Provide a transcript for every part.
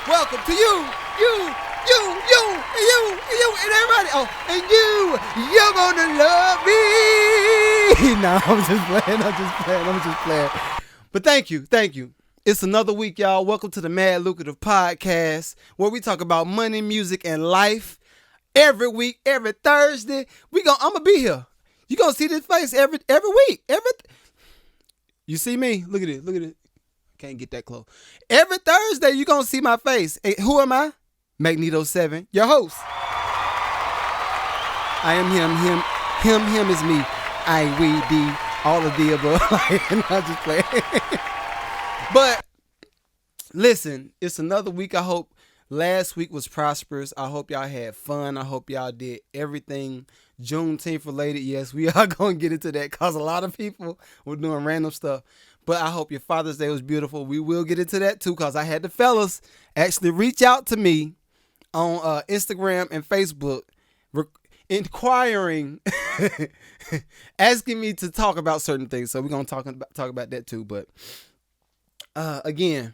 Welcome to you, and everybody. Oh, and you're gonna love me. No, I'm just playing. But thank you. It's another week, y'all. Welcome to the Mad Lucrative Podcast, where we talk about money, music, and life. Every week, every Thursday, I'm gonna be here. You gonna see this face every week. You see me? Look at it. Can't get that close. Every Thursday, you're going to see my face. Hey, who am I? Magneto 7, your host. I am him. Him is me. I, we, D, all of the above. I'm just playing. But listen, it's another week. I hope last week was prosperous. I hope y'all had fun. I hope y'all did everything Juneteenth related. Yes, we are going to get into that because a lot of people were doing random stuff. But I hope your Father's Day was beautiful. We will get into that too, because I had the fellas actually reach out to me on Instagram and Facebook, inquiring, asking me to talk about certain things. So we're gonna talk about that too. But again,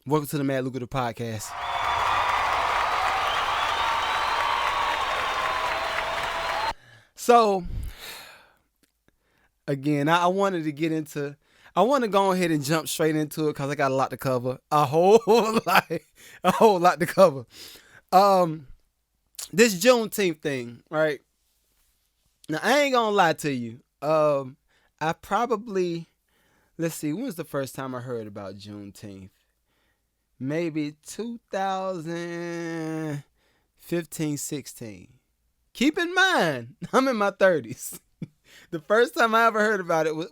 welcome to the Mad Lucrative Podcast. So, again, I want to go ahead and jump straight into it because I got a lot to cover. A whole lot to cover. This Juneteenth thing, right? Now, I ain't gonna lie to you. I probably, let's see, when was the first time I heard about Juneteenth? Maybe 2015, 16. Keep in mind, I'm in my 30s. The first time I ever heard about it was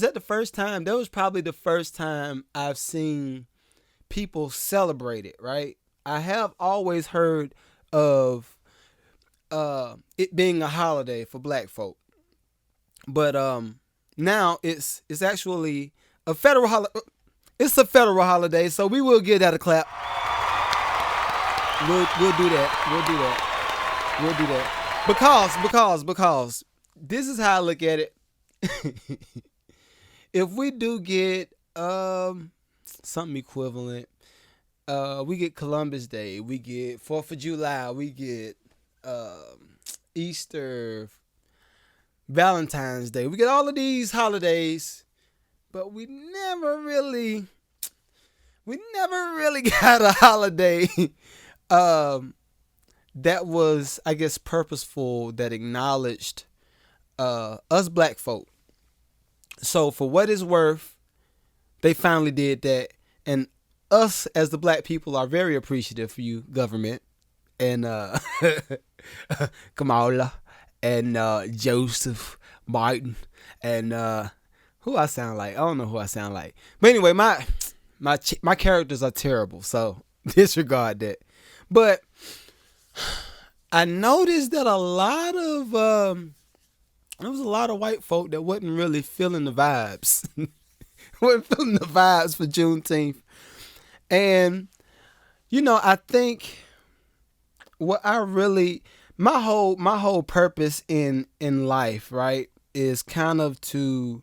that the first time? That was probably the first time I've seen people celebrate it, right? I have always heard of it being a holiday for black folk. But now it's actually a federal holiday. It's a federal holiday, so we will give that a clap. We'll do that. Because this is how I look at it. If we do get something equivalent, we get Columbus Day, we get 4th of July, we get Easter, Valentine's Day, we get all of these holidays, but we never really got a holiday that was, I guess, purposeful, that acknowledged us black folk. So for what it's worth, they finally did that, and us as the black people are very appreciative for you, government, and Kamala, and Joseph Martin, and who I sound like? I don't know who I sound like, but anyway, my characters are terrible, so disregard that. But I noticed that there was a lot of white folk that wasn't really feeling the vibes. Wasn't feeling the vibes for Juneteenth. And, I think what my whole purpose in life, right, is kind of to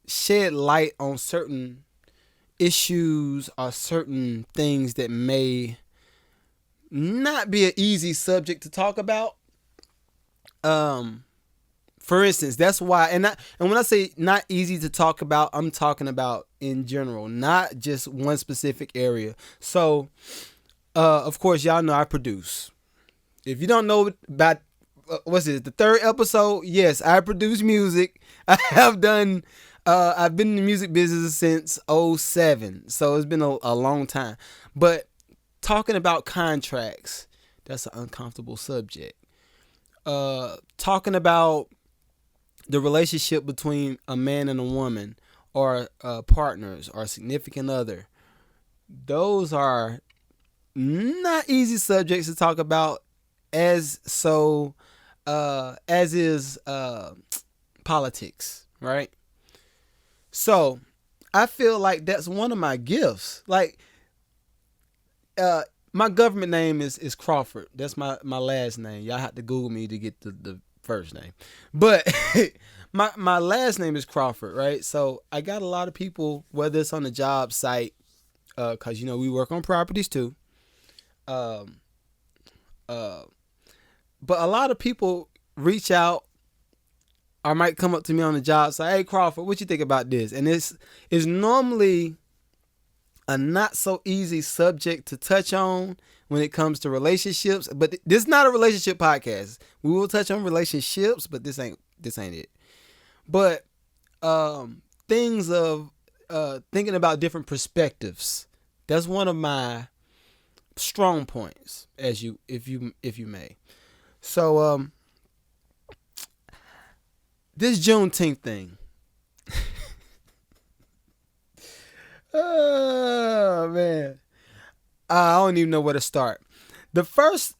shed light on certain issues or certain things that may not be an easy subject to talk about. For instance, that's why, and when I say not easy to talk about, I'm talking about in general, not just one specific area. So, of course, y'all know I produce. If you don't know about, the third episode? Yes, I produce music. I have done I've been in the music business since '07, so it's been a long time. But talking about contracts, that's an uncomfortable subject. Talking about the relationship between a man and a woman, or partners, or a significant other, those are not easy subjects to talk about, as is politics, right? So I feel like that's one of my gifts. Like, my government name is Crawford. That's my last name. Y'all have to Google me to get the first name. But my last name is Crawford, right? So I got a lot of people, whether it's on the job site, because, we work on properties too. But a lot of people reach out or might come up to me on the job, say, "Hey, Crawford, what you think about this?" And it's normally a not so easy subject to touch on when it comes to relationships. But this is not a relationship podcast. We will touch on relationships, but this ain't it. But things of thinking about different perspectives. That's one of my strong points, if you may. So this Juneteenth thing. Oh man, I don't even know where to start. The first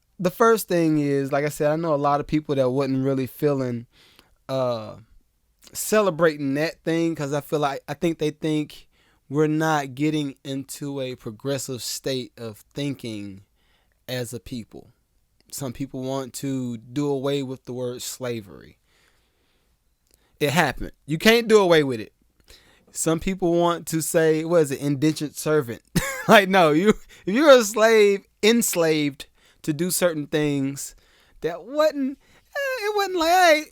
thing is, like I said, I know a lot of people that wasn't really feeling celebrating that thing, because I think they think we're not getting into a progressive state of thinking as a people. Some people want to do away with the word slavery. It happened. You can't do away with it. Some people want to say, what is it, indentured servant? Like, no, if you're a slave, enslaved to do certain things, it wasn't like, "Hey,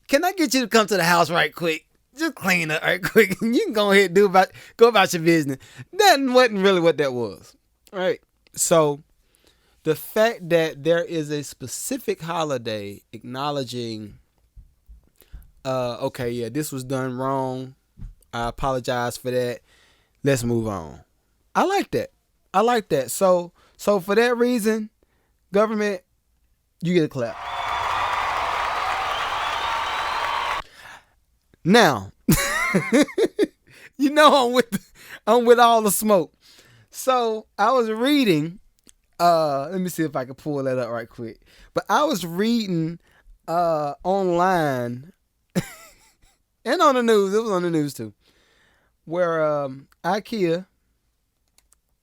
can I get you to come to the house right quick? Just clean up right quick. You can go ahead and go about your business." That wasn't really what that was, right? So the fact that there is a specific holiday acknowledging, okay, yeah, this was done wrong. I apologize for that. Let's move on. I like that. So for that reason, government, you get a clap. Now, I'm with all the smoke. So I was reading, let me see if I can pull that up right quick. But I was reading online and on the news. It was on the news too, where IKEA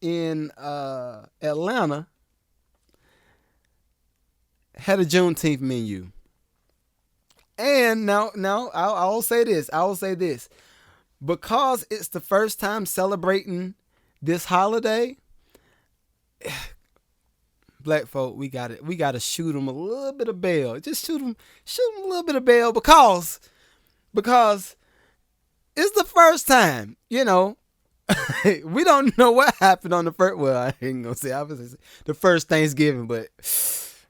in Atlanta had a Juneteenth menu. And now I'll say this. Because it's the first time celebrating this holiday, black folk, we got to shoot them a little bit of bail. Just shoot them a little bit of bail, because it's the first time, we don't know what happened on the first, well, I ain't going to say obviously the first Thanksgiving, but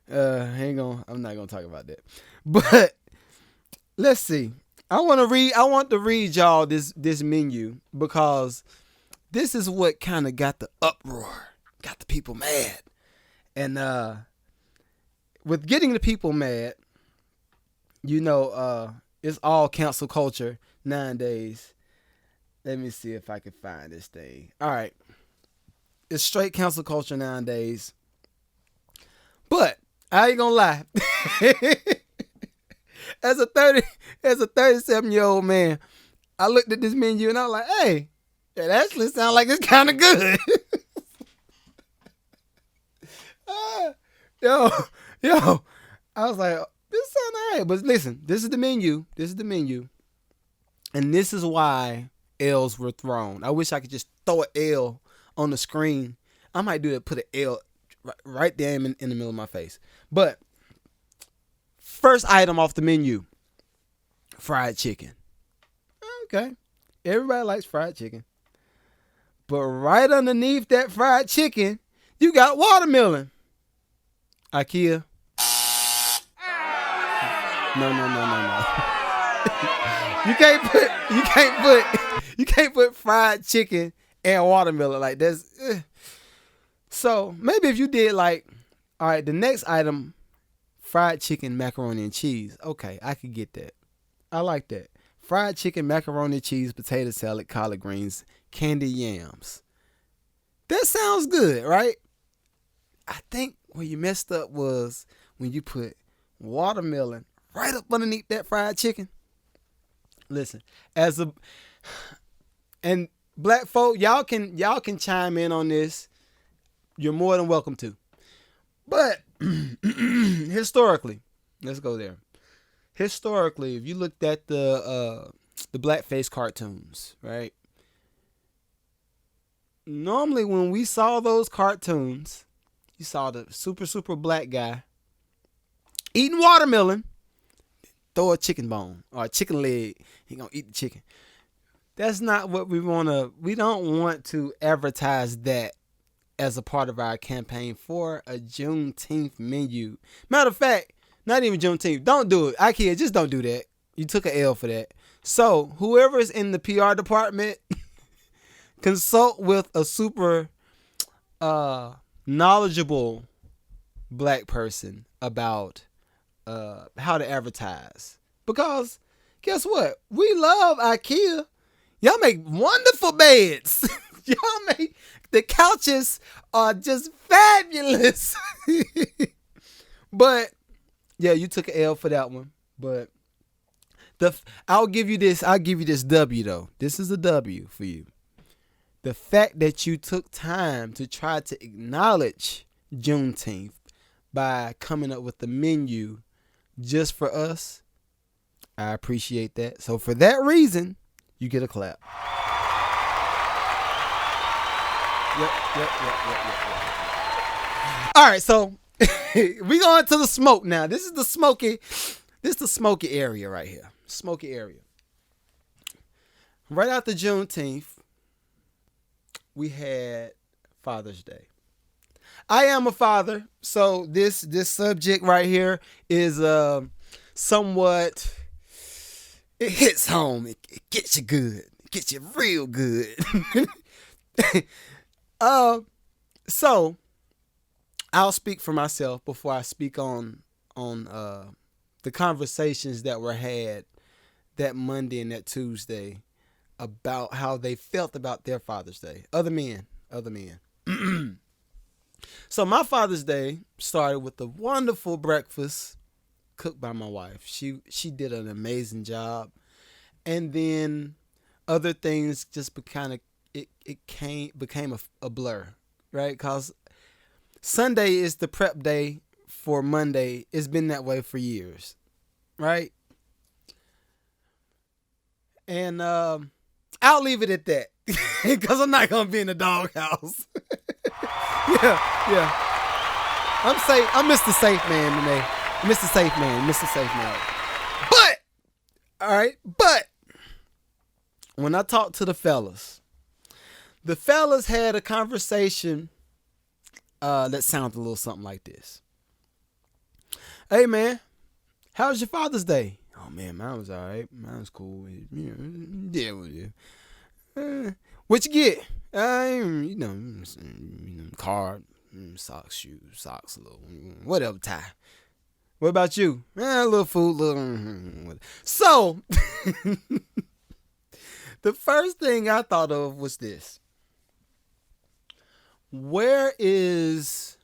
I'm not going to talk about that. But let's see. I want to read y'all this menu, because this is what kind of got the uproar, got the people mad. And with getting the people mad, it's all cancel culture nowadays. Let me see if I can find this thing. All right. It's straight cancel culture nowadays. But I ain't gonna lie. As a 37-year-old man, I looked at this menu and I was like, "Hey, it actually sounds like it's kind of good." Yo, I was like, "This sounds alright." But listen, this is the menu. And this is why L's were thrown. I wish I could just throw an L on the screen. I might do that, put an L right there in the middle of my face. But first item off the menu, fried chicken. Okay. Everybody likes fried chicken. But right underneath that fried chicken, you got watermelon. IKEA. No. you can't put fried chicken and watermelon like that's. So maybe if you did like, all right, the next item, fried chicken, macaroni and cheese. Okay, I could get that. I like that. Fried chicken, macaroni and cheese, potato salad, collard greens, candied yams. That sounds good, right? I think where you messed up was when you put watermelon right up underneath that fried chicken. Listen, and black folk, y'all can chime in on this. You're more than welcome to. But historically, let's go there. Historically, if you looked at the blackface cartoons, right? Normally when we saw those cartoons, you saw the super black guy eating watermelon, throw a chicken bone or a chicken leg. He gonna eat the chicken. That's not what we don't want to advertise that as a part of our campaign for a Juneteenth menu. Matter of fact, not even Juneteenth. Don't do it. IKEA, just don't do that. You took an L for that. So whoever is in the PR department, consult with a super knowledgeable black person about how to advertise. Because guess what? We love IKEA. Y'all make wonderful beds. Y'all make the couches are just fabulous. But yeah, you took an L for that one. But I'll give you this W though. This is a W for you. The fact that you took time to try to acknowledge Juneteenth by coming up with the menu just for us, I appreciate that. So for that reason, you get a clap. Yep. All right, so we going to the smoke now. This is the smoky area right here. Smoky area. Right after Juneteenth, we had Father's Day. I am a father, so this subject right here is somewhat, it hits home. It gets you good. It gets you real good. So I'll speak for myself before I speak on the conversations that were had that Monday and that Tuesday about how they felt about their Father's Day. Other men. So my Father's Day started with a wonderful breakfast cooked by my wife. She did an amazing job. And then other things just became a blur, right? Because Sunday is the prep day for Monday. It's been that way for years, right? And I'll leave it at that because I'm not gonna be in the doghouse. yeah. I'm safe. I'm Mr. Safe Man today. Mr. Safe Man. But when I talked to the fellas had a conversation that sounded a little something like this. Hey man, how was your Father's Day? Oh man, mine was alright. Mine was cool. Yeah. What you get? Card, socks, shoes, socks, a little whatever, tie. What about you? A little food, So the first thing I thought of was this. Where is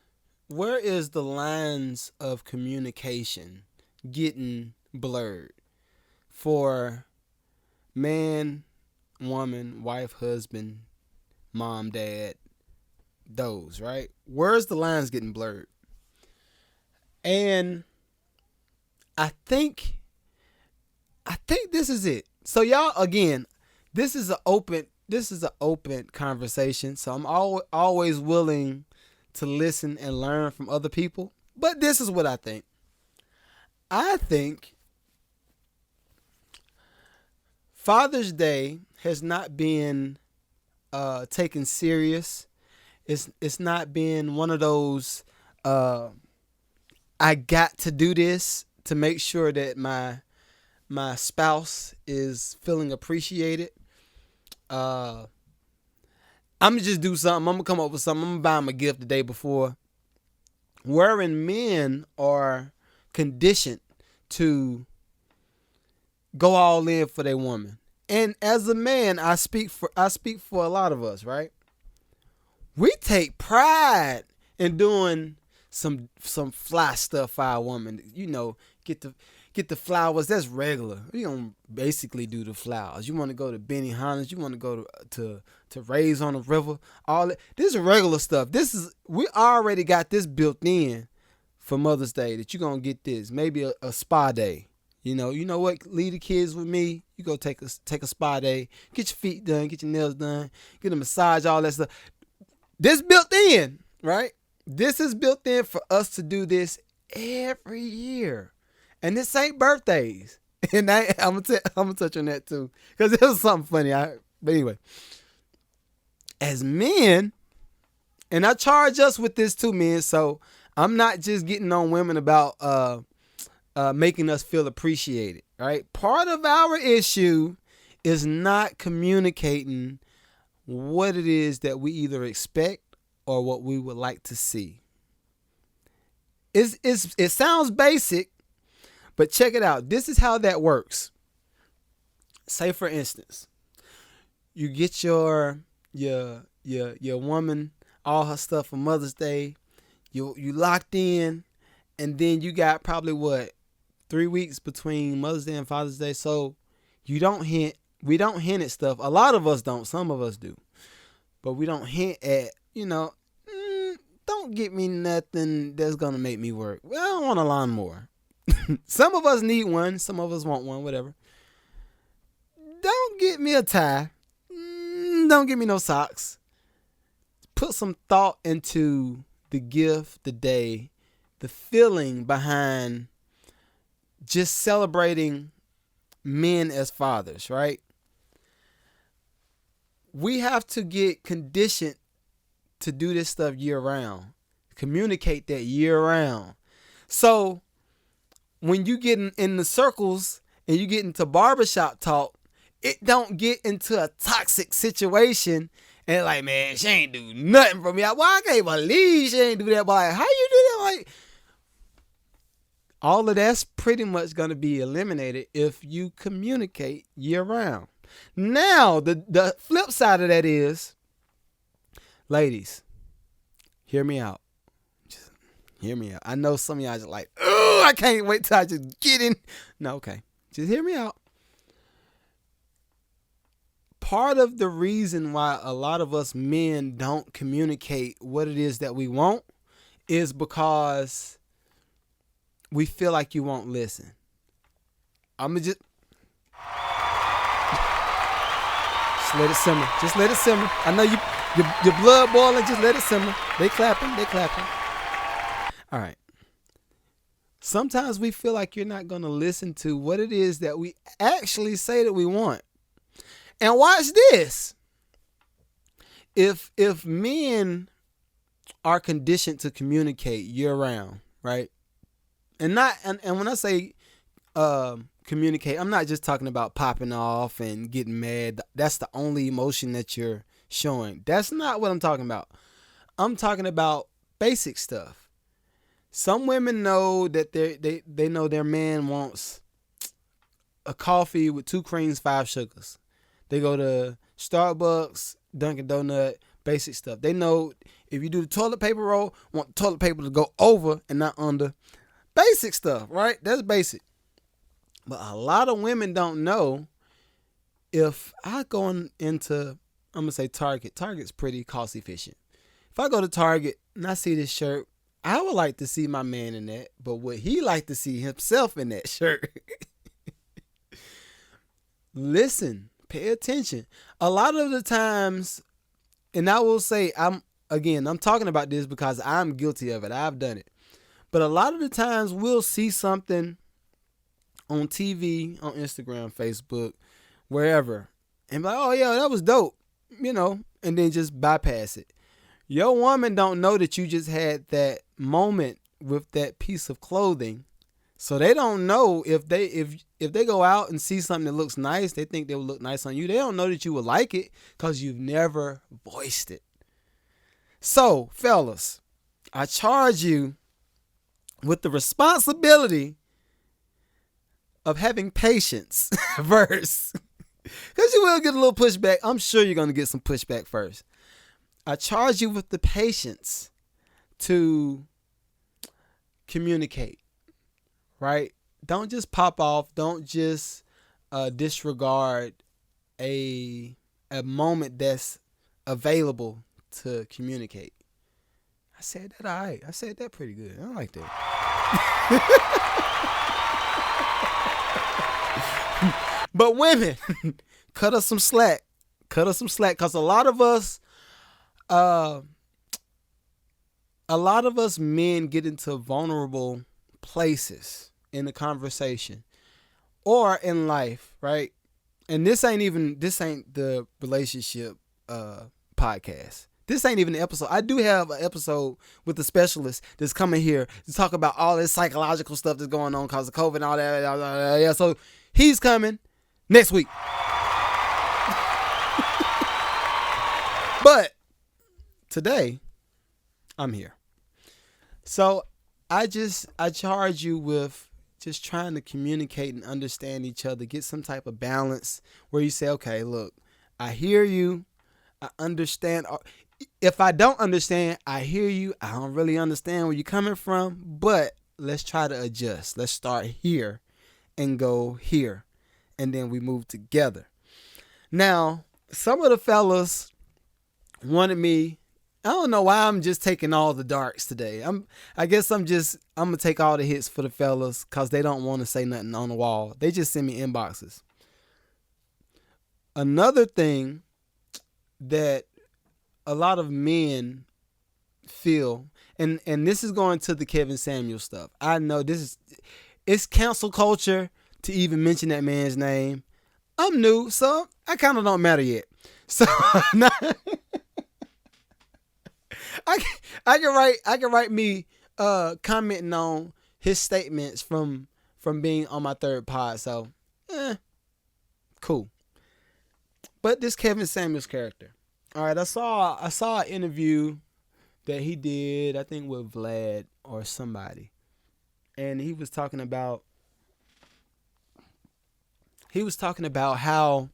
the lines of communication getting blurred for man, woman, wife, husband, mom, dad, those, right? Where's the lines getting blurred? And I think this is it. So y'all, again, this is an open conversation. So I'm always willing to listen and learn from other people. But this is what I think. I think Father's Day has not been taken serious. It's not been one of those I got to do this to make sure that my my spouse is feeling appreciated, I'm gonna just do something. I'm gonna come up with something. I'm gonna buy him a gift the day before. Wherein men are conditioned to go all in for their woman. And as a man, I speak for a lot of us, right? We take pride in doing some fly stuff for our woman. You know, get the flowers. That's regular. We don't basically do the flowers. You want to go to Benihana's. You want to go to Rays on the River. All that. This is regular stuff. We already got this built in for Mother's Day that you're gonna get this. Maybe a spa day. You know what? Leave the kids with me. You go take a spa day. Get your feet done. Get your nails done. Get a massage. All that stuff. This built in, right? This is built in for us to do this every year, and this ain't birthdays. And I'm gonna touch on that too, because it was something funny. But anyway, as men, and I charge us with this too, men. So I'm not just getting on women about making us feel appreciated, right? Part of our issue is not communicating what it is that we either expect or what we would like to see. It sounds basic, but check it out. This is how that works. Say, for instance, you get your woman all her stuff for Mother's Day. You locked in, and then you got probably 3 weeks between Mother's Day and Father's Day. So we don't hint at stuff. A lot of us don't. Some of us do. But we don't hint at, don't get me nothing that's going to make me work. Well, I don't want a lawnmower. Some of us need one. Some of us want one, whatever. Don't get me a tie. Don't get me no socks. Put some thought into the gift, the day, the feeling behind just celebrating men as fathers, right? We have to get conditioned to do this stuff year round. Communicate that year round. So when you get in the circles and you get into barbershop talk, it don't get into a toxic situation and like, man, she ain't do nothing for me. Well, I can't believe she ain't do that. But like, how you do that? Like, all of that's pretty much going to be eliminated if you communicate year round. Now, the flip side of that is, ladies, hear me out. Just hear me out. I know some of y'all just like, oh, I can't wait till I just get in. No, okay. Just hear me out. Part of the reason why a lot of us men don't communicate what it is that we want is because we feel like you won't listen. Just let it simmer. Just let it simmer. I know your blood boiling. Just let it simmer. They clapping. All right. Sometimes we feel like you're not going to listen to what it is that we actually say that we want. And watch this. If men are conditioned to communicate year round, right? And when I say communicate, I'm not just talking about popping off and getting mad. That's the only emotion that you're showing. That's not what I'm talking about. I'm talking about basic stuff. Some women know that they know their man wants a coffee with 2 creams, 5 sugars. They go to Starbucks, Dunkin' Donut, basic stuff. They know if you do the toilet paper roll, want the toilet paper to go over and not under. Basic stuff, right? That's basic. But a lot of women don't know if I go into, I'm going to say Target. Target's pretty cost efficient. If I go to Target and I see this shirt, I would like to see my man in that, but would he like to see himself in that shirt? Listen, pay attention. A lot of the times, and I will say, I'm talking about this because I'm guilty of it. I've done it. But a lot of the times we'll see something on TV, on Instagram, Facebook, wherever, and be like, oh yeah, that was dope, and then just bypass it. Your woman don't know that you just had that moment with that piece of clothing So they don't know if they go out and see something that looks nice, they think they will look nice on you. They don't know that you will like it because you've never voiced it. So, fellas, I charge you with the responsibility of having patience first. Because you will get a little pushback. I'm sure you're going to get some pushback first. I charge you with the patience to communicate. Right? Don't just pop off. Don't just disregard a moment that's available to communicate. I said that all right. I said that pretty good. I like that. But women, cut us some slack. Cut us some slack, because a lot of us men get into vulnerable places in the conversation or in life, right? And this ain't the relationship podcast. This ain't even the episode. I do have an episode with a specialist that's coming here to talk about all this psychological stuff that's going on because of COVID and all that. Yeah, so he's coming next week. But today, I'm here. So I charge you with just trying to communicate and understand each other, get some type of balance where you say, okay, look, I hear you. I understand. If I don't understand, I hear you. I don't really understand where you're coming from, but let's try to adjust. Let's start here and go here, and then we move together. Now, some of the fellas wanted me. I don't know why I'm just taking all the darks today. I guess I'm gonna take all the hits for the fellas because they don't want to say nothing on the wall. They just send me inboxes. Another thing that a lot of men feel, and this is going to the Kevin Samuel stuff. I know it's cancel culture to even mention that man's name. I'm new, so I kind of don't matter yet. So I can write me commenting on his statements from being on my third pod. So, cool. But this Kevin Samuels character. All right, I saw an interview that he did, I think with Vlad or somebody, and he was talking about how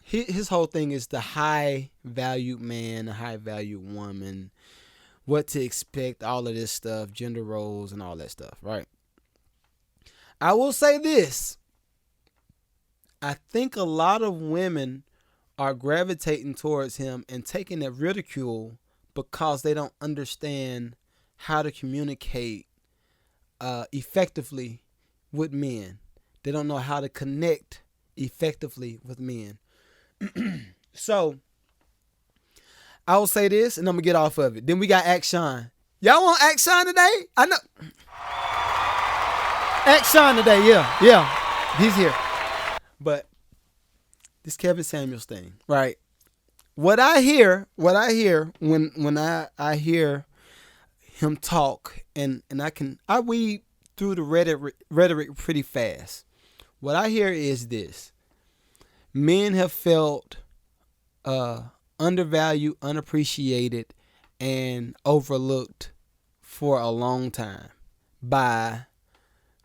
his whole thing is the high valued man, the high valued woman, what to expect, all of this stuff, gender roles and all that stuff, right? I will say this. I think a lot of women are gravitating towards him and taking that ridicule because they don't understand how to communicate effectively with men. They don't know how to connect effectively with men. So, I will say this and I'm going to get off of it. Then we got Action. Y'all want Action today? I know. Action today, yeah. He's here. But this Kevin Samuels thing, right? What I hear when I hear him talk, and I weed through the rhetoric pretty fast. What I hear is this: men have felt undervalued, unappreciated, and overlooked for a long time by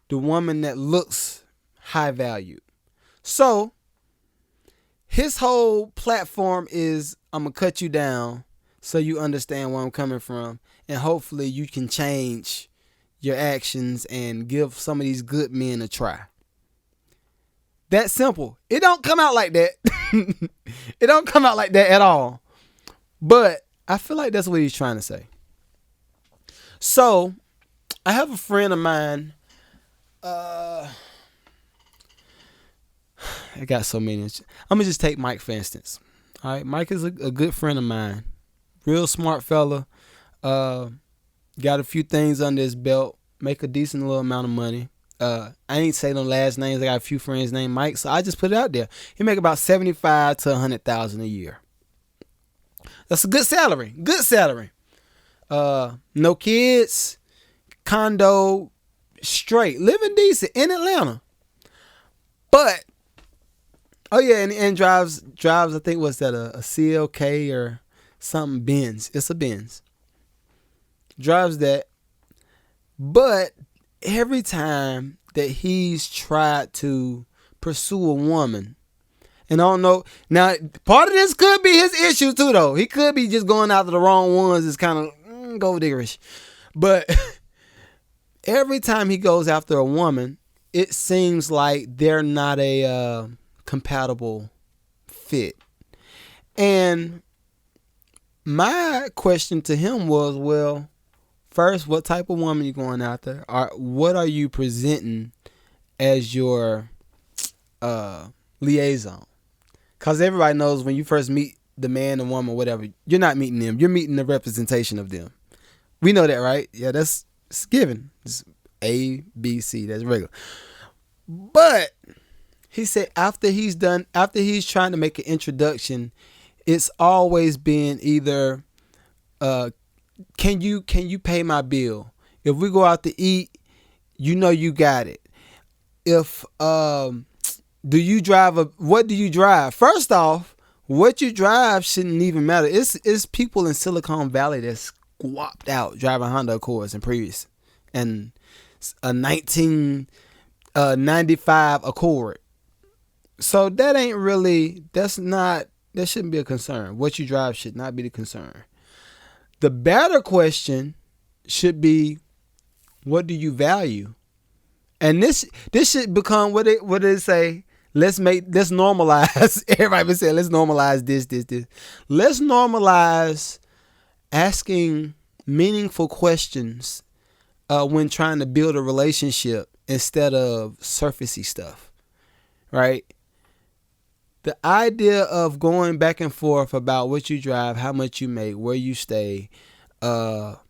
the woman that looks high valued. So his whole platform is, I'm going to cut you down so you understand where I'm coming from, and hopefully you can change your actions and give some of these good men a try. That simple. It don't come out like that. It don't come out like that at all. But I feel like that's what he's trying to say. So I have a friend of mine. I got so many. I'm going to just take Mike, for instance. All right. Mike is a good friend of mine. Real smart fella. Got a few things under his belt. Make a decent little amount of money. I ain't say no last names. I got a few friends named Mike, so I just put it out there. He make about $75,000 to $100,000 a year. That's a good salary. Good salary. No kids. condo, straight, living decent in Atlanta. But oh yeah, and drives. I think what's that a CLK or something Benz? It's a Benz. Drives that, but every time that he's tried to pursue a woman, and I don't know now, part of this could be his issue too, though. He could be just going after the wrong ones. It's kind of gold diggerish, but every time he goes after a woman, it seems like they're not a compatible fit. And my question to him was, well, first, what type of woman you going after? What are you presenting as your liaison? Because everybody knows when you first meet the man or woman, whatever, you're not meeting them. You're meeting the representation of them. We know that, right? Yeah, it's given. It's A, B, C. That's regular. But he said after he's trying to make an introduction, it's always been either, can you pay my bill? If we go out to eat, you know you got it. If what do you drive? First off, what you drive shouldn't even matter. It's people in Silicon Valley that's squapped out driving Honda Accords and Prius and a 1995 Accord. So that shouldn't be a concern. What you drive should not be the concern. The better question should be, what do you value? And this should become what did it say? Let's normalize. Everybody been saying, let's normalize this. Let's normalize asking meaningful questions when trying to build a relationship instead of surfacey stuff, right? The idea of going back and forth about what you drive, how much you make, where you stay, what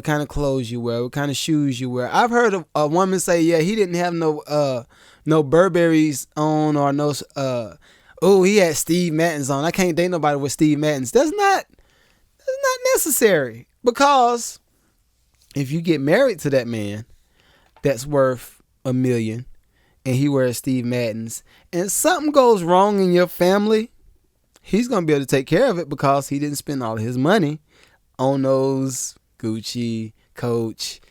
kind of clothes you wear, what kind of shoes you wear. I've heard a woman say, yeah, he didn't have no Burberry's on or no, he had Steve Madden's on. I can't date nobody with Steve Madden's. That's not necessary, because if you get married to that man that's worth $1 million and he wears Steve Madden's and something goes wrong in your family, he's going to be able to take care of it because he didn't spend all of his money on those Gucci, Coach,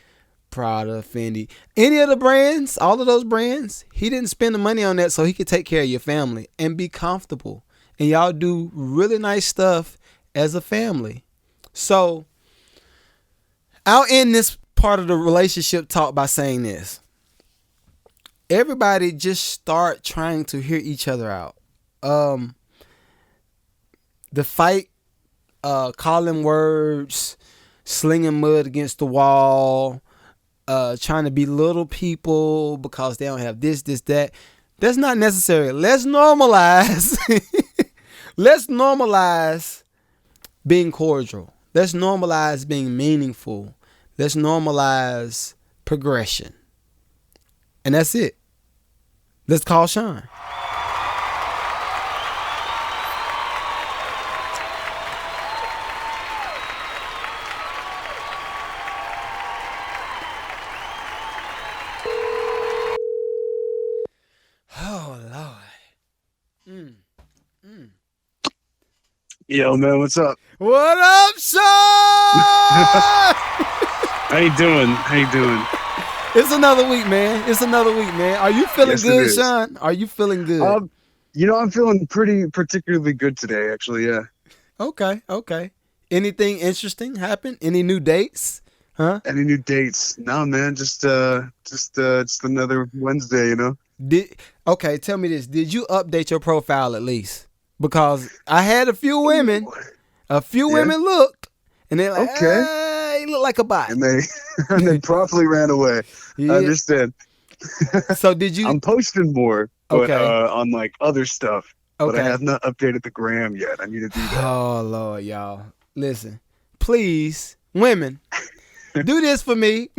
Prada, Fendi, any of the brands, all of those brands. He didn't spend the money on that so he could take care of your family and be comfortable. And y'all do really nice stuff as a family. So I'll end this part of the relationship talk by saying this. Everybody just start trying to hear each other out. The fight, calling words, slinging mud against the wall, trying to belittle people because they don't have this, that. That's not necessary. Let's normalize. Let's normalize being cordial. Let's normalize being meaningful. Let's normalize progression. And that's it. Let's call Sean. Oh, Lord. Yo, man, what's up? What up, Sean? How you doing? It's another week, man. Are you feeling good, Sean? Are you feeling good? I'm feeling particularly good today, actually, yeah. Okay. Anything interesting happen? Any new dates? Huh? Any new dates? No, man, just another Wednesday, you know? Tell me this. Did you update your profile at least? Because I had a few women look, and they're like, okay, he look like a bot. And they promptly ran away. Yeah. I understand. So did you? I'm posting more, but on like other stuff. Okay. But I have not updated the gram yet. I need to do that. Oh, Lord, y'all. Listen, please, women, do this for me.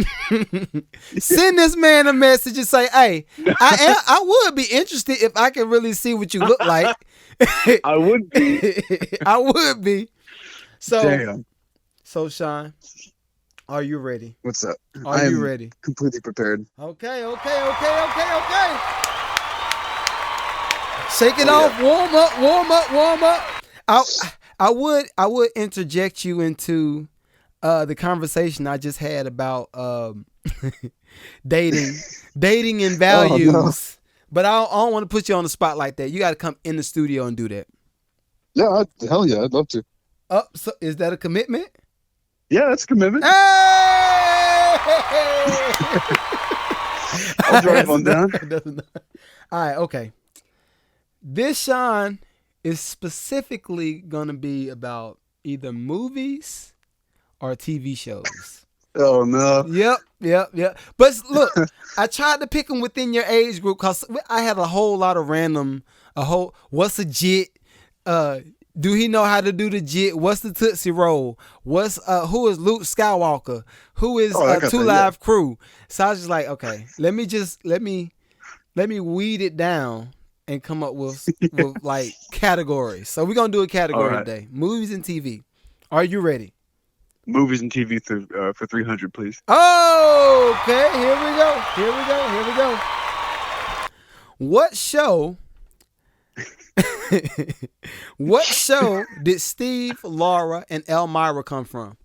Send this man a message and say, hey, I would be interested if I could really see what you look like. I would be. I would be. So, damn. So, Sean, Are you ready? What's up? Are you ready? Completely prepared. Okay. Shake it off. Yeah. Warm up. I would interject you into the conversation I just had about dating and values. Oh, no. But I don't want to put you on the spot like that. You got to come in the studio and do that. Yeah, hell yeah, I'd love to. So is that a commitment? Yeah, that's a commitment. Hey! I'll drive on down. All right, okay. This Sean is specifically going to be about either movies or TV shows. Oh, no. Yep. But look, I tried to pick them within your age group because I had a whole lot of random, what's a jit? Do he know how to do the jit? What's the Tootsie Roll? Who is Luke Skywalker? Who is Two Live Crew? So I was just like, okay, let me weed it down and come up with like categories. So we're gonna do a category today: movies and TV. Are you ready? Movies and TV for 300, please. Oh, okay. Here we go. What show? What show did Steve, Laura, and Elmira come from?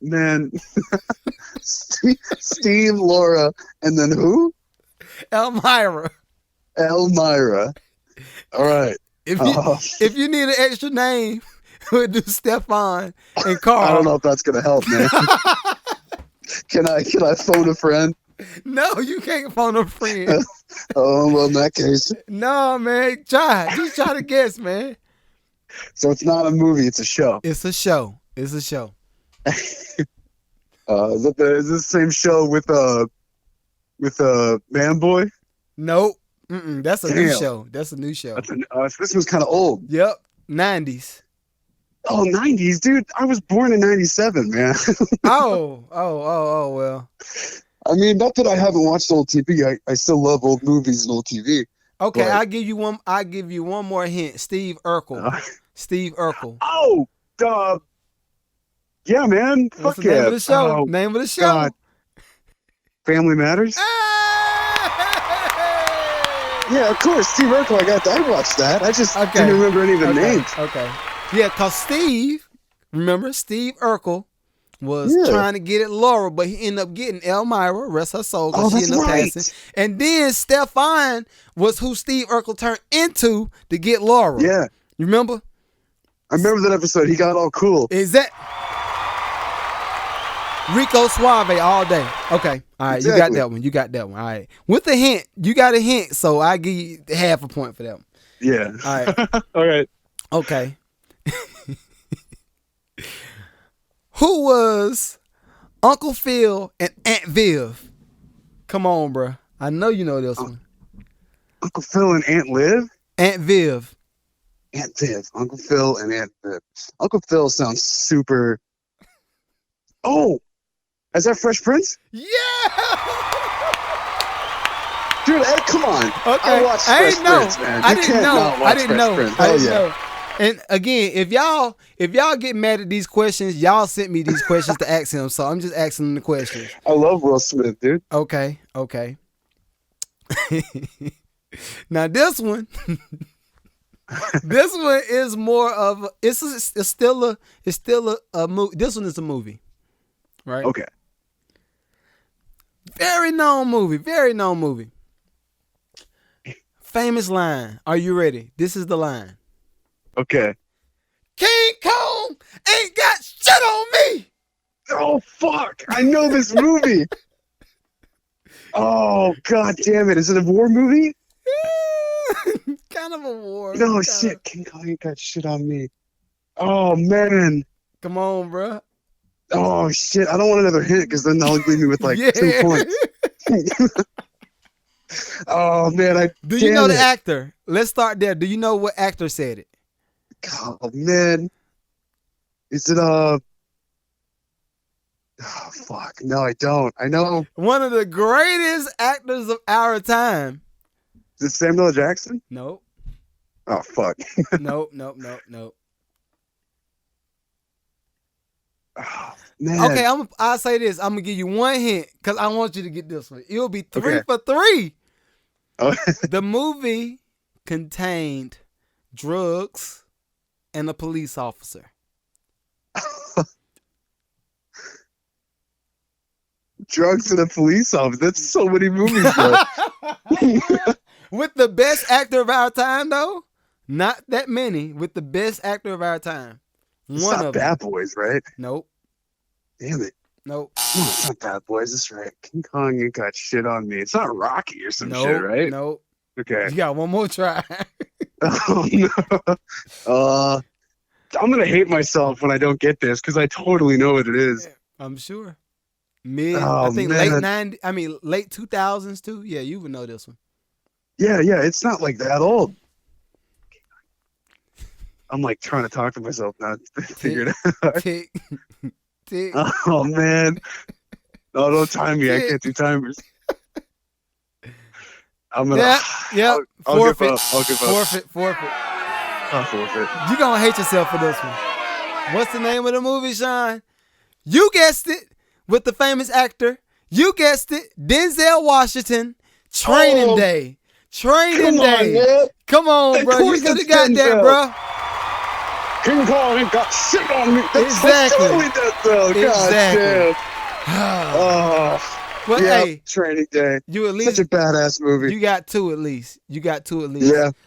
Man, Steve, Laura, and then who? Elmira. All right. If you need an extra name, we'll do Stefan and Carl. I don't know if that's gonna help, man. Can I phone a friend? No, you can't phone a friend. Oh, well, in that case. No, man. Just try to guess, man. So it's not a movie, it's a show. It's a show. Is this the same show with Man Boy? Nope. That's a new show. That's a new show. This was kind of old. Yep. 90s. Oh, 90s, dude. I was born in 97, man. Oh, well. I mean, not that I haven't watched old TV. I still love old movies and old TV. Okay, but I'll give you one more hint. Steve Urkel. Steve Urkel. Oh, yeah, man. What's Fuck the yeah. name of the show? Oh, name of the show. God. Family Matters? Hey! Yeah, of course. Steve Urkel. I watched that. I just didn't remember any of the names. Okay. Yeah, because Steve Urkel was trying to get at Laura, but he ended up getting Elmira, rest her soul, because she ended up passing. And then Stefan was who Steve Urkel turned into to get Laura. Yeah. You remember? I remember that episode. He got all cool. Is that Rico Suave all day? Okay. All right. Exactly. You got that one. All right. With a hint. You got a hint, so I give you half a point for that one. Yeah. All right. All right. Okay. Who was Uncle Phil and Aunt Viv? Come on, bro. I know you know this one. Uncle Phil and Aunt Liv? Aunt Viv. Aunt Viv. Uncle Phil and Aunt Viv. Uncle Phil sounds super... Oh! Is that Fresh Prince? Yeah! Dude, come on. Okay. I watched Fresh Prince, man. I didn't know. Hell yeah. And again, if y'all get mad at these questions, y'all sent me these questions to ask him, so I'm just asking him the questions. I love Will Smith, dude. Okay. Now this one is more of it's still a movie. This one is a movie, right? Okay. Very known movie. Famous line. Are you ready? This is the line. Okay. King Kong ain't got shit on me. Oh, fuck. I know this movie. Oh, God damn it. Is it a war movie? Kind of a war. No, shit. King Kong ain't got shit on me. Oh, man. Come on, bro. Oh, shit. I don't want another hint because then they'll leave me with like 2 points. Oh, man. Do you know the actor? Let's start there. Do you know what actor said it? Oh, man. Is it Oh, fuck. No, I don't. I know. One of the greatest actors of our time. Is it Samuel L. Jackson? Nope. Oh, fuck. Nope. Oh, Man. Okay, I'll say this. I'm gonna give you one hint because I want you to get this one. It'll be 3 Okay. for 3. Oh. The movie contained drugs and a police officer. Drugs and a police officer. That's so many movies, bro. With the best actor of our time, though. Not that many. With the best actor of our time. It's One not of them. Bad Boys, right? Nope. Damn it. Nope. No, it's not Bad Boys. That's right. King Kong ain't got shit on me. It's not Rocky or some shit, right? Nope. Okay. You got one more try. Oh, no. I'm going to hate myself when I don't get this because I totally know what it is. I'm sure. Oh, I think man. late 2000s too. Yeah, you would know this one. Yeah, it's not like that old. I'm like trying to talk to myself now to figure it out. Tick. Tick. Oh, man. No, don't time me. I can't do timers. I'm going to... Yeah. I'll Forfeit. give up. I'll give up. Forfeit. I'll forfeit. You're going to hate yourself for this one. What's the name of the movie, Sean? You guessed it. With the famous actor. You guessed it. Denzel Washington. Training Day. Training Day. Man. Come on, bro. You could have got that, bro. King Kong ain't got shit on me. That's Exactly. totally Denzel. Exactly. God damn. But Yeah, hey, Training Day. you at least Such a badass movie. you got two at least. Yeah,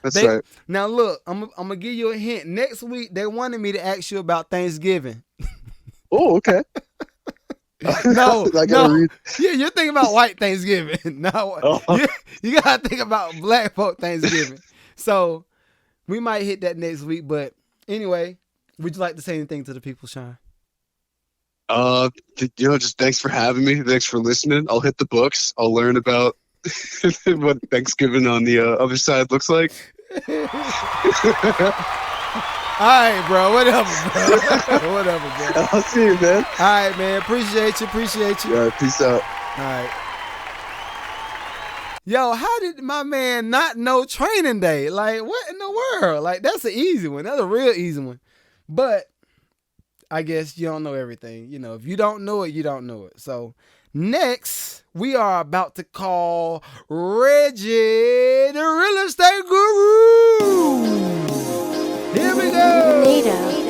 that's right. Now look, I'm gonna give you a hint. Next week they wanted me to ask you about Thanksgiving. Oh, okay. No, I gotta read. Yeah, you're thinking about white Thanksgiving. No, you gotta think about black folk Thanksgiving. So we might hit that next week. But anyway, would you like to say anything to the people, Sean? Just thanks for having me. Thanks for listening. I'll hit the books. I'll learn about what Thanksgiving on the other side looks like. All right, bro. Whatever, bro. I'll see you, man. All right, man. Appreciate you. All right, peace out. All right. Yo, how did my man not know Training Day? Like, what in the world? Like, that's an easy one. That's a real easy one. But I guess you don't know everything. You know, if you don't know it, you don't know it. So next, we are about to call Reggie, the real estate guru. Here we go. NEDO.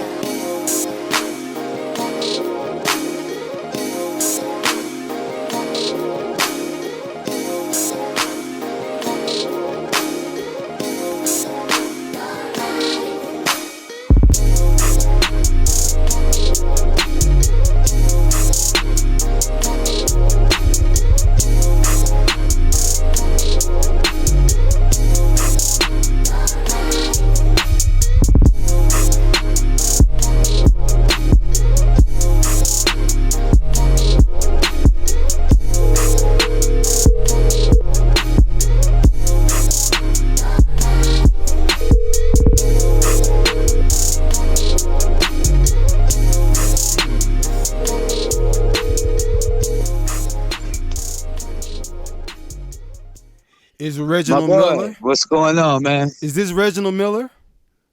Is Reginald Miller? What's going on, man? Is this Reginald Miller?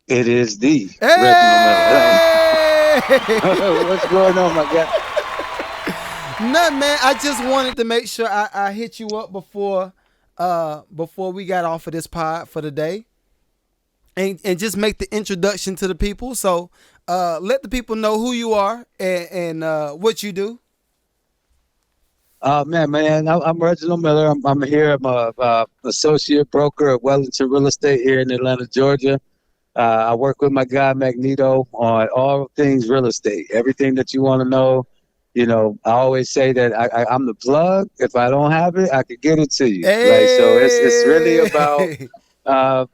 It is the Hey! Reginald Miller. What's going on, my guy? Nothing, man. I just wanted to make sure I hit you up before we got off of this pod for the day, and just make the introduction to the people. So let the people know who you are and what you do. Man, I'm Reginald Miller. I'm here. I'm a associate broker at Wellington Real Estate here in Atlanta, Georgia. I work with my guy Magneto on all things real estate, everything that you want to know. You know, I always say that I'm the plug. If I don't have it, I could get it to you. Hey! Like, so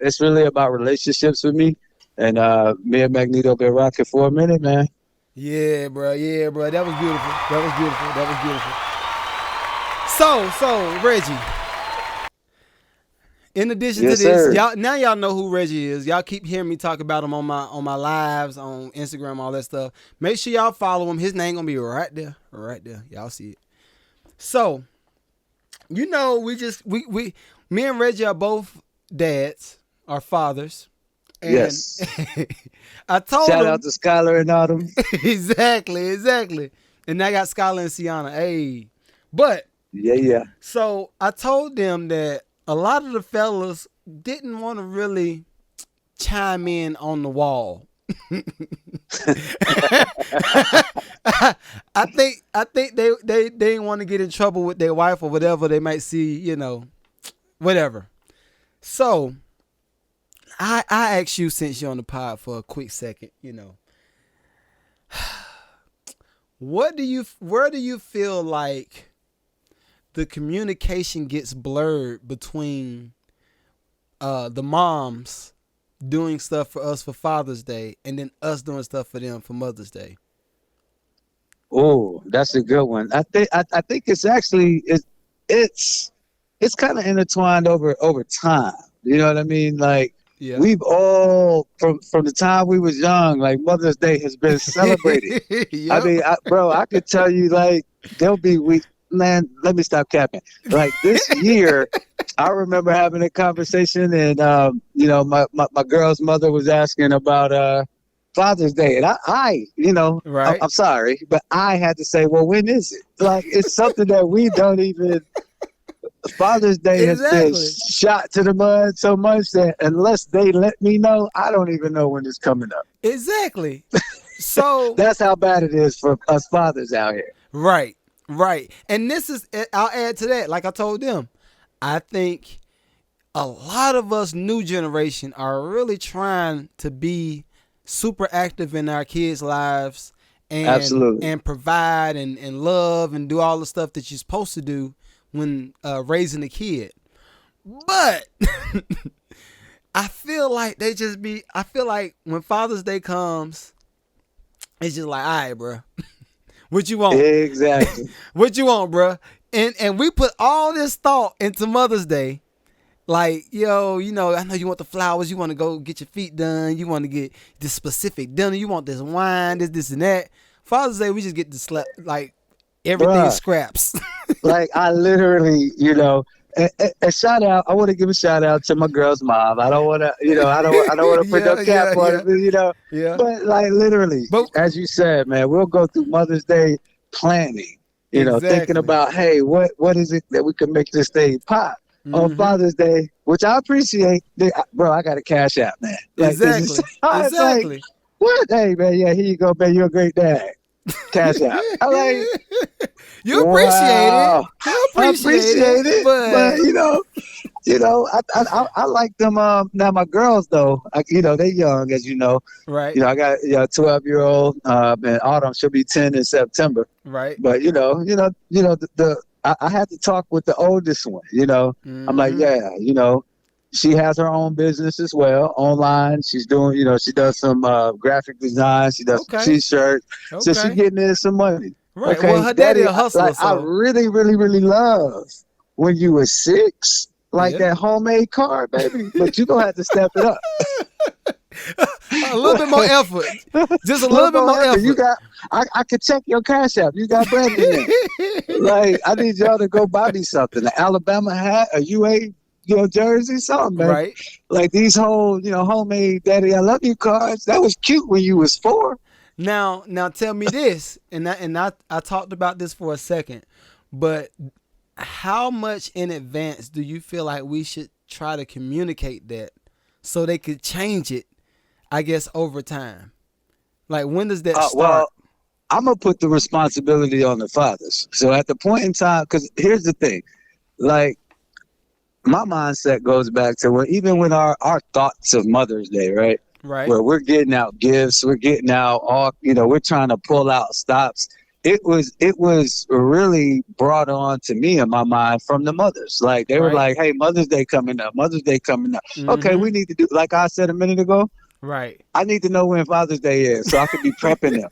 it's really about relationships with me. And me and Magneto been rocking for a minute, man. Yeah, bro. That was beautiful. So Reggie. In addition to this, sir. y'all know who Reggie is. Y'all keep hearing me talk about him on my lives, on Instagram, all that stuff. Make sure y'all follow him. His name gonna be right there. Y'all see it. So, you know, me and Reggie are both dads, our fathers. And Yes. I told Shout him, out to Skylar and Autumn. exactly. And I got Skylar and Sienna. Hey. But Yeah. so I told them that a lot of the fellas didn't want to really chime in on the wall. I think they didn't want to get in trouble with their wife or whatever they might see, you know, whatever. So I asked you, since you're on the pod, for a quick second, you know, where do you feel like the communication gets blurred between the moms doing stuff for us for Father's Day and then us doing stuff for them for Mother's Day? Oh, that's a good one. I think it's actually it's kind of intertwined over time. You know what I mean? Like, Yeah. we've all from the time we was young, like, Mother's Day has been celebrated. Yep. I mean, I could tell you, like, there'll be weeks. Man, let me stop capping. Like, this year, I remember having a conversation, and you know, my girl's mother was asking about Father's Day, and I you know, Right. I'm sorry, but I had to say, well, when is it? Like, it's something that we don't even. Father's Day has been Exactly. shot to the mud so much that unless they let me know, I don't even know when it's coming up. Exactly. So That's how bad it is for us fathers out here. right. And this is, I'll add to that, like I told them, I think a lot of us new generation are really trying to be super active in our kids' lives and Absolutely. and provide and love and do all the stuff that you're supposed to do when raising a kid. But I feel like when Father's Day comes, it's just like, all right, bro. What you want? Exactly. What you want, bro? And we put all this thought into Mother's Day. Like, yo, you know, I know you want the flowers. You want to go get your feet done. You want to get this specific dinner. You want this wine, this, and that. Father's Day, we just get to slap, like, everything Bruh. scraps. Like, I literally, you know, a shout out. I want to give a shout out to my girl's mom. I don't want to, you know, I don't want to put no cap on it, you know. Yeah. But, like, literally, as you said, man, we'll go through Mother's Day planning. You know, thinking about, hey, what is it that we can make this day pop on Father's Day, which I appreciate. Bro, I got a cash out, man. Like, Exactly. It's like, what? Hey, man, yeah, here you go, man. You're a great dad. Cash out. I'm like, you appreciate wow. it. You appreciate it, but you know, I like them. Now my girls though, you know, they young, as you know. Right. You know, I got a 12-year-old. In autumn, she'll be 10 in September. Right. But I had to talk with the oldest one. You know, I'm like, yeah, you know, she has her own business as well online. She's doing, you know, she does some graphic design. She does some t-shirts. So she's getting in some money. Right. Okay? Well, her daddy a hustler. Like, I really, really, really love when you were 6, like that homemade card, baby. But you gonna have to step it up. A little bit more effort. Just a little bit more effort. You got. I could check your cash app. You got bread in there. Like, I need y'all to go buy me something. An Alabama hat, a UA, you know, jersey, something, man. Right. Like these whole, you know, homemade "Daddy, I love you" cards. That was cute when you was 4. Now tell me this, and I talked about this for a second, but how much in advance do you feel like we should try to communicate that so they could change it, I guess, over time? Like, when does that start? Well, I'm going to put the responsibility on the fathers. So at the point in time, because here's the thing, like, my mindset goes back to even when our thoughts of Mother's Day, right? Right. Where we're getting out gifts, we're getting out all, you know, we're trying to pull out stops. It was really brought on to me in my mind from the mothers. Like, they were like, hey, Mother's Day coming up. Okay, we need to do, like I said a minute ago. Right. I need to know when Father's Day is so I can be prepping them.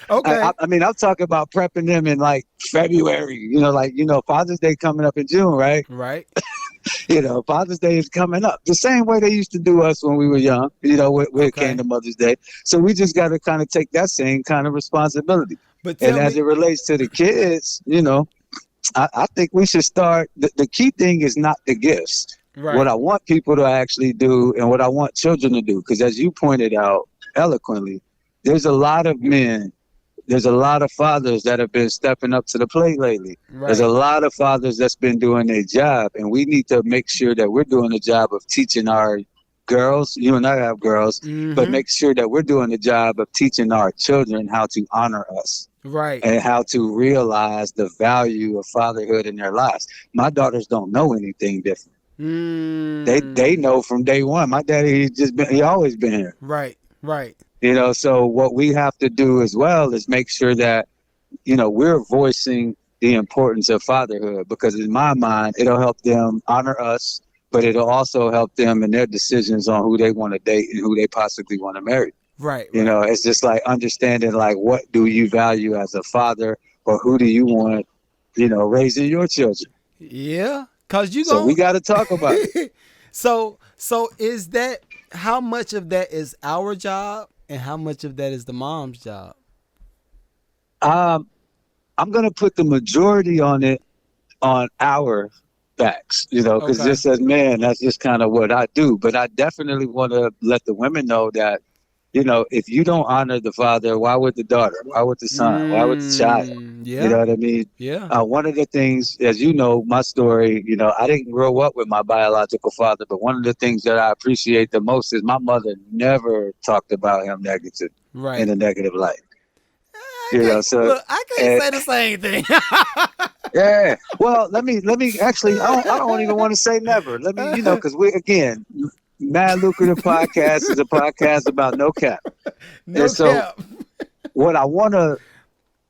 Okay. I mean, I'm talking about prepping them in like February, you know, like, you know, Father's Day coming up in June, right? Right. You know, Father's Day is coming up the same way they used to do us when we were young, you know, when it came to Mother's Day. So we just got to kind of take that same kind of responsibility. And as it relates to the kids, you know, I think we should start. The key thing is not the gifts. Right. What I want people to actually do and what I want children to do, because as you pointed out eloquently, there's a lot of men there's a lot of fathers that have been stepping up to the plate lately. Right. There's a lot of fathers that's been doing their job, and we need to make sure that we're doing the job of teaching our girls. You and I have girls, but make sure that we're doing the job of teaching our children how to honor us. Right. And how to realize the value of fatherhood in their lives. My daughters don't know anything different. They know from day one. My daddy, he always been here. Right. Right. You know, so what we have to do as well is make sure that, you know, we're voicing the importance of fatherhood, because in my mind, it'll help them honor us, but it'll also help them in their decisions on who they want to date and who they possibly want to marry. Right. You know, it's just like understanding, like, what do you value as a father, or who do you want, you know, raising your children? Yeah. Cause So we got to talk about it. So is that, how much of that is our job and how much of that is the mom's job? I'm going to put the majority on it on our backs, you know, because just as man, that's just kind of what I do. But I definitely want to let the women know that, you know, if you don't honor the father, why would the daughter? Why would the son? Why would the child? Yeah. You know what I mean? Yeah. One of the things, as you know, my story, you know, I didn't grow up with my biological father, but one of the things that I appreciate the most is my mother never talked about him negative, Right. in a negative light. You know, so look, I can't say the same thing. yeah. Well, let me actually, I don't even want to say never. Let me, you know, because we, again, Mad Lucrative Podcast is a podcast about no cap. No and so cap. what I want to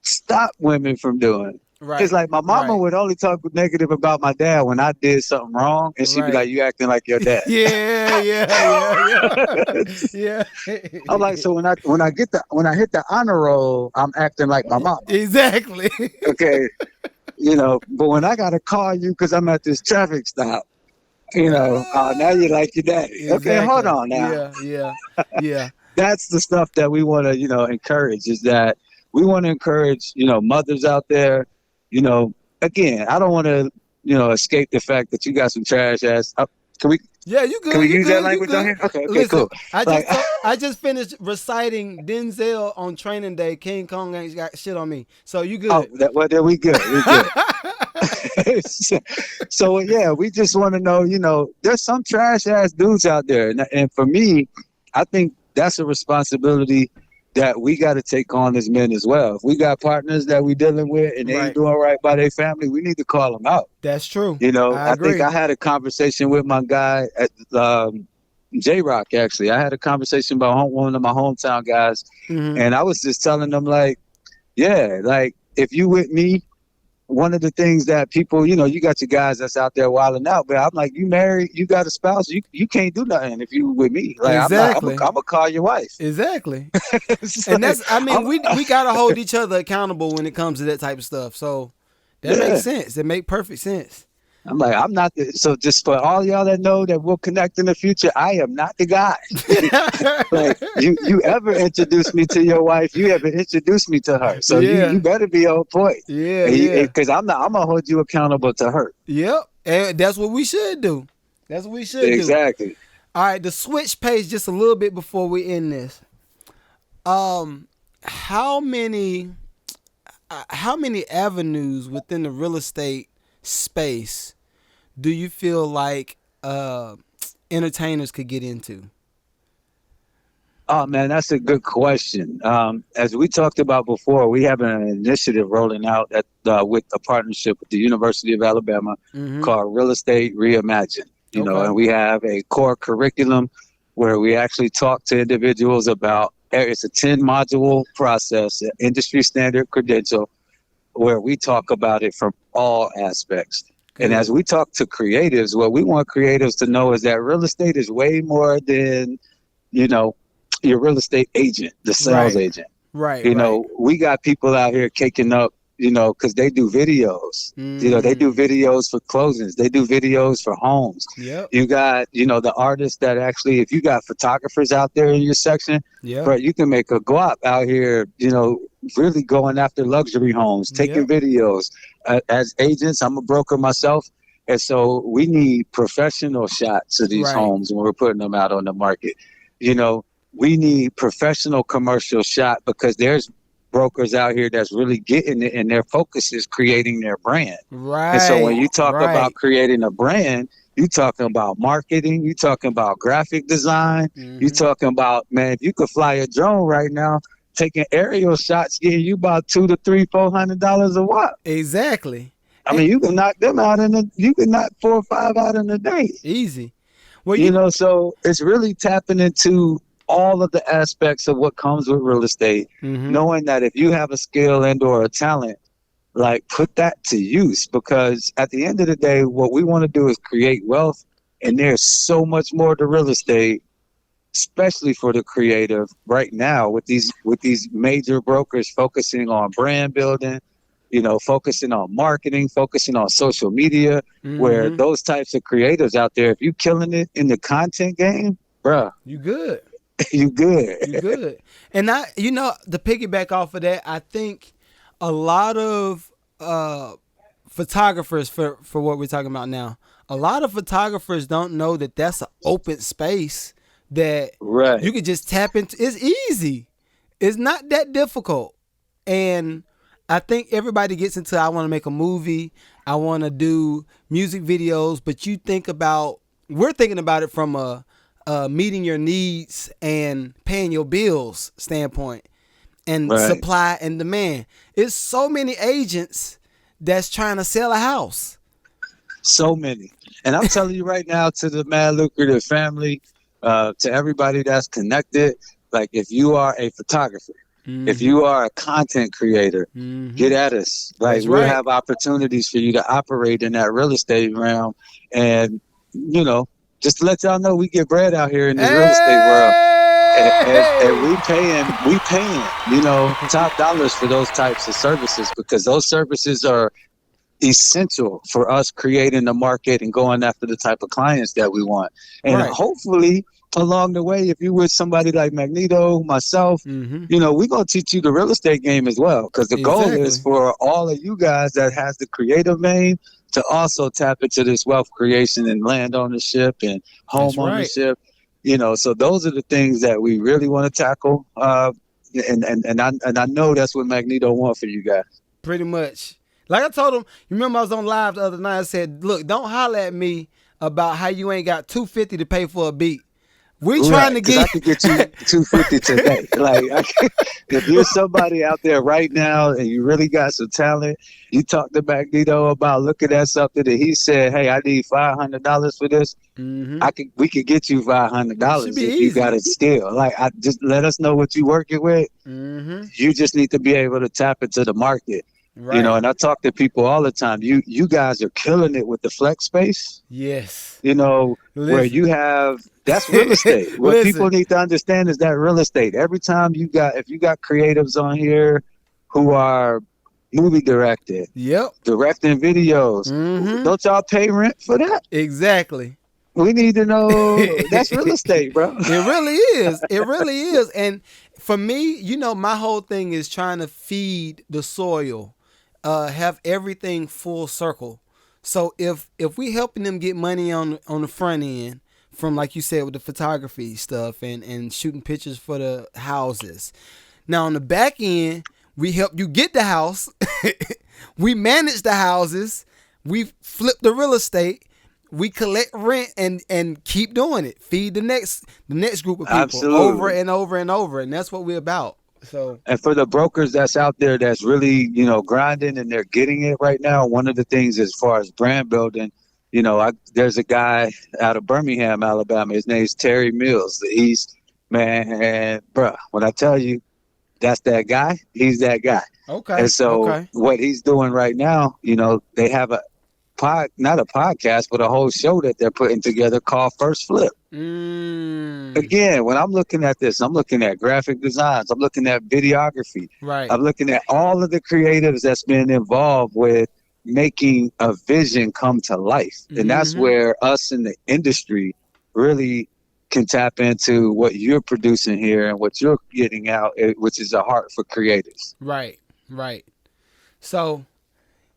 stop women from doing is, like, my mama would only talk negative about my dad when I did something wrong, and she'd be like, "You acting like your dad." Yeah. I'm like, so when I hit the honor roll, I'm acting like my mama. Exactly. Okay. You know, but when I gotta call you because I'm at this traffic stop, you know, now you like your daddy. Exactly. Okay, hold on now. Yeah. That's the stuff that we want to, you know, encourage, is that we want to encourage, you know, mothers out there, you know, again, I don't want to, you know, escape the fact that you got some trash ass. Can we? Yeah, you good. Can we you use good, that language on here? Okay, Listen, cool. I just finished reciting Denzel on Training Day. King Kong ain't got shit on me, so you good. Oh, well, then we good. We good. So yeah, we just want to know, you know, there's some trash ass dudes out there, and for me, I think that's a responsibility that we got to take on as men as well. If we got partners that we dealing with and they ain't doing right by their family, we need to call them out. That's true. You know, I agree. think I had a conversation with my guy at J-Rock, actually. I had a conversation about one of my hometown guys, and I was just telling them, like, yeah, like, if you with me, one of the things that people, you know, you got your guys that's out there wilding out, but I'm like, you married, you got a spouse, you can't do nothing if you with me. Like, exactly. I'm gonna call your wife. Exactly. And that's, I mean, we gotta hold each other accountable when it comes to that type of stuff. So that makes sense. It makes perfect sense. I'm like, I'm not so just for all y'all that know that we'll connect in the future, I am not the guy. Like, you ever introduced me to your wife, you ever introduced me to her. So you better be on point. Yeah. Because I'm gonna hold you accountable to her. Yep. And that's what we should do. That's what we should do. Exactly. All right, the switch page just a little bit before we end this. How many avenues within the real estate space do you feel like entertainers could get into? Oh man, that's a good question. As we talked about before, we have an initiative rolling out with a partnership with the University of Alabama called Real Estate Reimagined. You know, and we have a core curriculum where we actually talk to individuals about. It's a 10-module process, an industry standard credential, where we talk about it from all aspects. And as we talk to creatives, what we want creatives to know is that real estate is way more than, you know, your real estate agent, the sales agent. Right. You know, we got people out here caking up, you know, because they do videos. You know, they do videos for closings. They do videos for homes. Yep. You got, you know, the artists that actually, if you got photographers out there in your section, bro, you can make a guap out here, you know, really going after luxury homes, taking videos. As agents, I'm a broker myself. And so we need professional shots of these homes when we're putting them out on the market. You know, we need professional commercial shot because there's brokers out here that's really getting it, and their focus is creating their brand. Right. And so when you talk right. about creating a brand, you talking about marketing, you talking about graphic design, you talking about, man, if you could fly a drone right now, taking aerial shots, getting you about $200 to $300-$400 a watt. Exactly. I mean, you can knock them out you can knock 4 or 5 out in a day. Easy. Well, you know, so it's really tapping into all of the aspects of what comes with real estate, knowing that if you have a skill and or a talent, like put that to use, because at the end of the day, what we want to do is create wealth. And there's so much more to real estate, especially for the creative right now with these major brokers focusing on brand building, you know, focusing on marketing, focusing on social media, where those types of creators out there, if you killing it in the content game, bruh, you good. You good. You good. And you know, to piggyback off of that, I think a lot of photographers, for what we're talking about now, a lot of photographers don't know that that's an open space that you could just tap into. It's easy. It's not that difficult. And I think everybody gets into, I want to make a movie, I want to do music videos, but we're thinking about it from a meeting your needs and paying your bills standpoint, and supply and demand. It's so many agents that's trying to sell a house. So many. And I'm telling you right now, to the Mad Lucrative family, to everybody that's connected, like if you are a photographer, if you are a content creator, get at us. Like we'll have opportunities for you to operate in that real estate realm. And, you know, just to let y'all know, we get bread out here in the real estate world. And we paying, you know, top dollars for those types of services, because those services are essential for us creating the market and going after the type of clients that we want. And hopefully along the way, if you with somebody like Magneto, myself, you know, we're going to teach you the real estate game as well. Because the goal is for all of you guys that has the creative vein to also tap into this wealth creation and land ownership and home ownership. You know, so those are the things that we really want to tackle. And I know that's what Magneto wants for you guys. Pretty much. Like I told him, you remember I was on live the other night, I said, look, don't holler at me about how you ain't got $250 to pay for a beat. We trying to get. I could get you $250 today. Like, if you're somebody out there right now and you really got some talent, you talk to Magneto about looking at something that he said, "Hey, I need $500 for this." We could get you $500 if you got it still. Like, I just let us know what you working with. You just need to be able to tap into the market. You know, and I talk to people all the time. You guys are killing it with the flex space. Yes. You know, where you have. That's real estate. What people need to understand is that real estate. Every time if you got creatives on here who are movie directing, directing videos, don't y'all pay rent for that? Exactly. We need to know that's real estate, bro. It really is. It really is. And for me, you know, my whole thing is trying to feed the soil, have everything full circle. So if we helping them get money on the front end, from, like you said, with the photography stuff and shooting pictures for the houses. Now, on the back end, we help you get the house. We manage the houses. We flip the real estate. We collect rent and keep doing it. Feed the next group of people over and over and over. And that's what we're about. So, and for the brokers that's out there that's really, you know, grinding and they're getting it right now, one of the things as far as brand building, you know, there's a guy out of Birmingham, Alabama. His name's Terry Mills. He's, man, bruh, when I tell you that's that guy, he's that guy. Okay. And so what he's doing right now, you know, they have not a podcast, but a whole show that they're putting together called First Flip. Again, when I'm looking at this, I'm looking at graphic designs. I'm looking at videography. I'm looking at all of the creatives that's been involved with making a vision come to life. And that's where us in the industry really can tap into what you're producing here and what you're getting out, which is a heart for creators. Right. So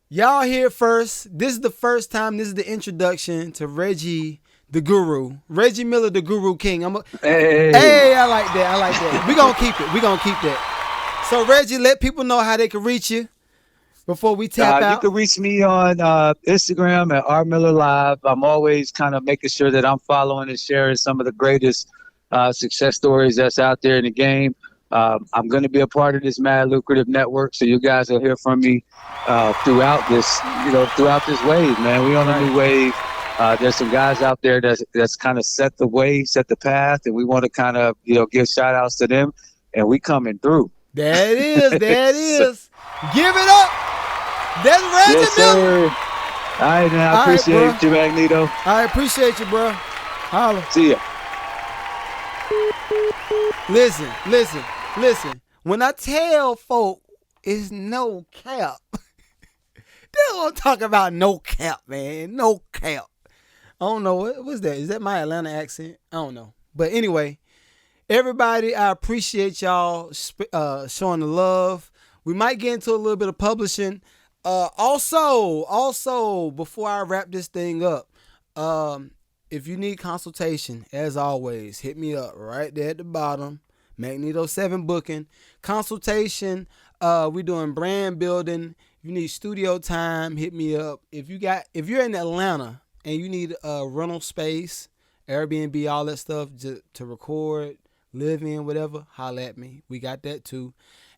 y'all here first. This is the first time. This is the introduction to Reggie the Guru. Reggie Miller, the Guru King. Hey, I like that. We're going to keep it. We're going to keep that. So Reggie, let people know how they can reach you before we tap You out. can reach me on Instagram at rmillerlive. I'm always kind of making sure that I'm following and sharing some of the greatest success stories that's out there in the game. I'm going to be a part of this Mad Lucrative Network, so you guys will hear from me throughout this wave, man. We on a new wave. There's some guys out there that's kind of set the way, set the path, and we want to kind of give shout outs to them, and we coming through. There it is. There it is. Give it up. That's Reggie Yes, Miller. sir. All right, man. I appreciate you, Magneto. I appreciate you, bro. Holla. See ya. Listen. When I tell folk it's no cap, they don't talk about no cap, man. No cap. I don't know. What's that? Is that my Atlanta accent? I don't know. But anyway, everybody, I appreciate y'all showing the love. We might get into a little bit of publishing. Also, before I wrap this thing up, if you need consultation, as always, hit me up right there at the bottom. Magneto 7 booking consultation. We're doing brand building. If you need studio time, hit me up. If you're in Atlanta and you need a rental space, Airbnb, all that stuff to record, live in, whatever, holla at me. We got that too.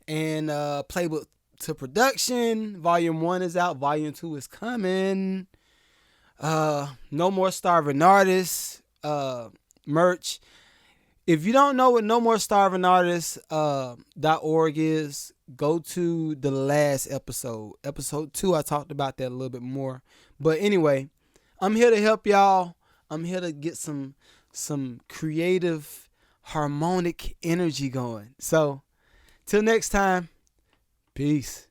And Playbook to Production. Volume 1 is out. Volume 2 is coming. No More Starving Artists merch. If you don't know what No More Starving Artists .org is, go to the last episode. Episode 2, I talked about that a little bit more. But anyway, I'm here to help y'all. I'm here to get some creative, harmonic energy going. So, till next time, peace.